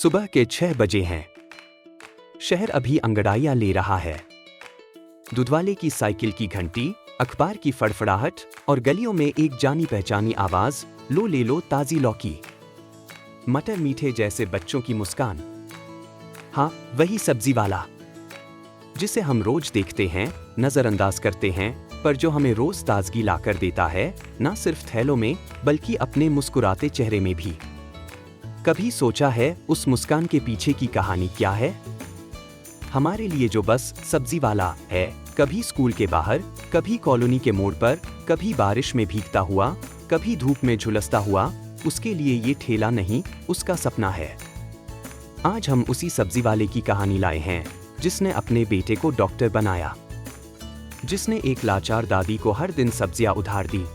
सुबह के 6 बजे हैं। शहर अभी अंगड़ाइयां ले रहा है। दूधवाले की साइकिल की घंटी, अखबार की फड़फड़ाहट और गलियों में एक जानी पहचानी आवाज, लो ले लो ताजी लौकी। मटर मीठे जैसे बच्चों की मुस्कान। हाँ, वही सब्जी वाला जिसे हम रोज देखते हैं, नजरअंदाज करते हैं, पर जो हमें रोज ताजगी लाकर देता है, ना सिर्फ थैलों में बल्कि अपने मुस्कुराते चेहरे में भी। कभी सोचा है उस मुस्कान के पीछे की कहानी क्या है? हमारे लिए जो बस सब्जी वाला है, कभी स्कूल के बाहर, कभी कॉलोनी के मोड़ पर, कभी बारिश में भीगता हुआ, कभी धूप में झुलसता हुआ, उसके लिए ये ठेला नहीं, उसका सपना है। आज हम उसी सब्जी वाले की कहानी लाए हैं, जिसने अपने बेटे को डॉक्टर बनाया, जिसने एक लाचार दादी को हर दिन सब्जियां उधार दी,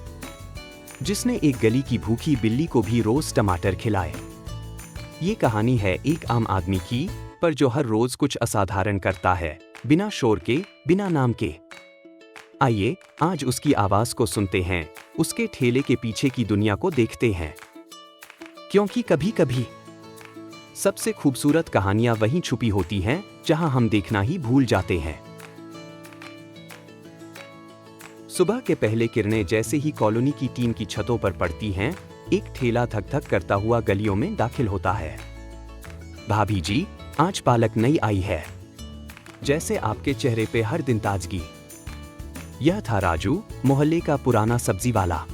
जिसने एक गली की भूखी बिल्ली को भी रोज टमाटर खिलाए। ये कहानी है एक आम आदमी की, पर जो हर रोज कुछ असाधारण करता है, बिना शोर के, बिना नाम के। आइए आज उसकी आवाज को सुनते हैं, उसके ठेले के पीछे की दुनिया को देखते हैं। क्योंकि कभी कभी सबसे खूबसूरत कहानियां वहीं छुपी होती हैं, जहां हम देखना ही भूल जाते हैं। सुबह के पहले किरणें जैसे ही कॉलोनी की टीन की छतों पर पड़ती हैं, एक ठेला धक धक करता हुआ गलियों में दाखिल होता है। भाभी जी, आज पालक नई आई है, जैसे आपके चेहरे पे हर दिन ताजगी। यह था राजू, मोहल्ले का पुराना सब्जी वाला।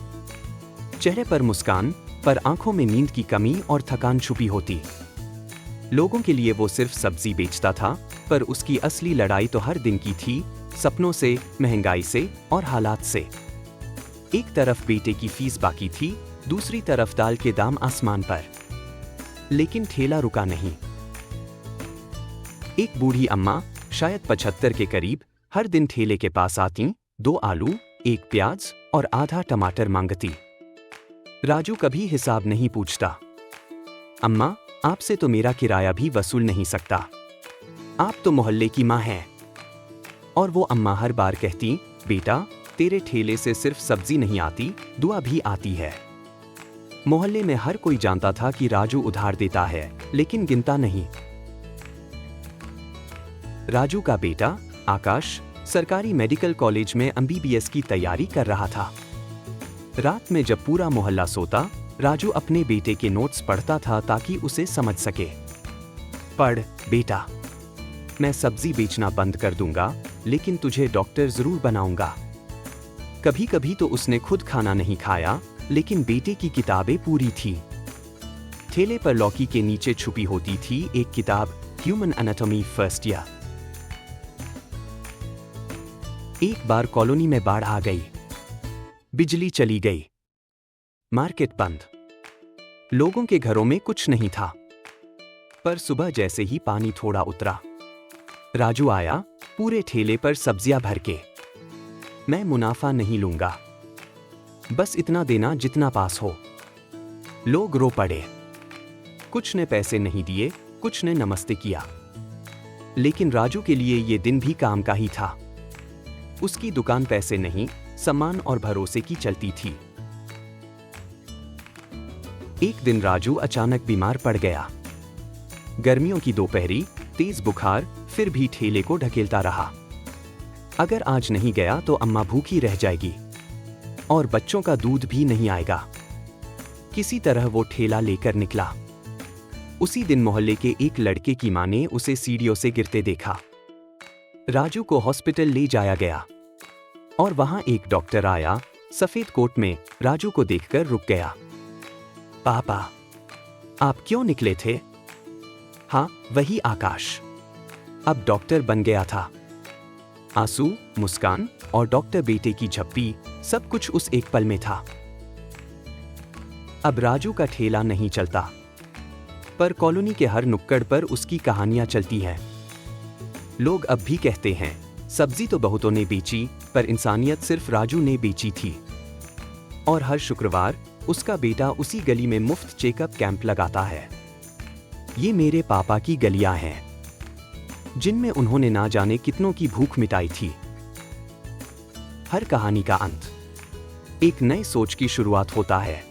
चेहरे पर मुस्कान, पर आंखों में नींद की कमी और थकान छुपी होती। लोगों के लिए वो सिर्फ सब्जी बेचता था, पर उसकी असली लड़ाई तो हर दिन की थी, सपनों से, महंगाई से और हालात से। एक तरफ बेटे की फीस बाकी थी, दूसरी तरफ दाल के दाम आसमान पर। लेकिन ठेला रुका नहीं। एक बूढ़ी अम्मा, शायद 75 के करीब, हर दिन ठेले के पास आती, 2 आलू, 1 प्याज और आधा टमाटर मांगती। राजू कभी हिसाब नहीं पूछता। अम्मा, आपसे तो मेरा किराया भी वसूल नहीं सकता। आप तो मोहल्ले की माँ हैं। और वो अम्मा हर बार कहती, बेटा, तेरे ठेले से सिर्फ सब्जी नहीं आती, दुआ भी आती है। मोहल्ले में हर कोई जानता था कि राजू उधार देता है, लेकिन गिनता नहीं। राजू का बेटा आकाश सरकारी मेडिकल कॉलेज में MBBS की तैयारी कर रहा था। रात में जब पूरा मोहल्ला सोता, राजू अपने बेटे के नोट्स पढ़ता था ताकि उसे समझ सके। पढ़ बेटा, मैं सब्जी बेचना बंद कर दूंगा, लेकिन तुझे डॉक्टर जरूर बनाऊंगा। कभी कभी तो उसने खुद खाना नहीं खाया, लेकिन बेटे की किताबें पूरी थी। ठेले पर लौकी के नीचे छुपी होती थी एक किताब, ह्यूमन एनाटॉमी फर्स्ट ईयर। एक बार कॉलोनी में बाढ़ आ गई, बिजली चली गई, मार्केट बंद, लोगों के घरों में कुछ नहीं था। पर सुबह जैसे ही पानी थोड़ा उतरा, राजू आया, पूरे ठेले पर सब्जियां भर के। मैं मुनाफा नहीं लूंगा, बस इतना देना जितना पास हो। लोग रो पड़े। कुछ ने पैसे नहीं दिए, कुछ ने नमस्ते किया। लेकिन राजू के लिए ये दिन भी काम का ही था। उसकी दुकान पैसे नहीं, सम्मान और भरोसे की चलती थी। एक दिन राजू अचानक बीमार पड़ गया। गर्मियों की दोपहरी, तेज बुखार, फिर भी ठेले को ढकेलता रहा। अगर आज नहीं गया तो अम्मा भूखी रह जाएगी और बच्चों का दूध भी नहीं आएगा। किसी तरह वो ठेला लेकर निकला। उसी दिन मोहल्ले के एक लड़के की मां ने उसे सीढ़ियों से गिरते देखा। राजू को हॉस्पिटल ले जाया गया और वहां एक डॉक्टर आया, सफेद कोट में, राजू को देखकर रुक गया। पापा, आप क्यों निकले थे? हाँ, वही आकाश अब डॉक्टर बन गया था। आंसू, मुस्कान और डॉक्टर बेटे की झप्पी, सब कुछ उस एक पल में था। अब राजू का ठेला नहीं चलता, पर कॉलोनी के हर नुक्कड़ पर उसकी कहानियां चलती हैं। लोग अब भी कहते हैं, सब्जी तो बहुतों ने बेची, पर इंसानियत सिर्फ राजू ने बेची थी। और हर शुक्रवार उसका बेटा उसी गली में मुफ्त चेकअप कैंप लगाता है। ये मेरे पापा की गलियां हैं, जिनमें उन्होंने ना जाने कितनों की भूख मिटाई थी। हर कहानी का अंत एक नई सोच की शुरुआत होता है।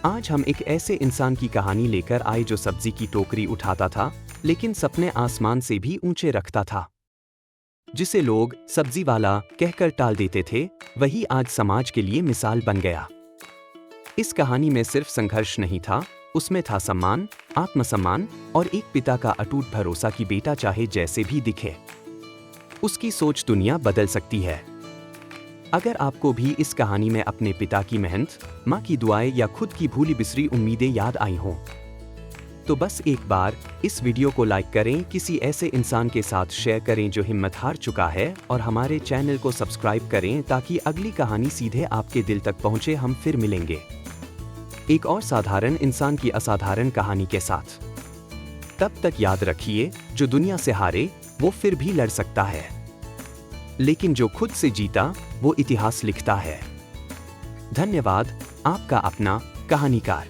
आज हम एक ऐसे इंसान की कहानी लेकर आए जो सब्जी की टोकरी उठाता था, लेकिन सपने आसमान से भी ऊंचे रखता था। जिसे लोग सब्जी वाला कहकर टाल देते थे, वही आज समाज के लिए मिसाल बन गया। इस कहानी में सिर्फ संघर्ष नहीं था, उसमें था सम्मान, आत्मसम्मान और एक पिता का अटूट भरोसा कि बेटा चाहे जैसे भी दिखे, उसकी सोच दुनिया बदल सकती है। अगर आपको भी इस कहानी में अपने पिता की मेहनत, माँ की दुआएं या खुद की भूली बिसरी उम्मीदें याद आई हों, तो बस एक बार इस वीडियो को लाइक करें, किसी ऐसे इंसान के साथ शेयर करें जो हिम्मत हार चुका है, और हमारे चैनल को सब्सक्राइब करें ताकि अगली कहानी सीधे आपके दिल तक पहुंचे। हम फिर मिलेंगे एक और साधारण इंसान की असाधारण कहानी के साथ। तब तक याद रखिए, जो दुनिया से हारे वो फिर भी लड़ सकता है, लेकिन जो खुद से जीता वो इतिहास लिखता है। धन्यवाद, आपका अपना कहानीकार।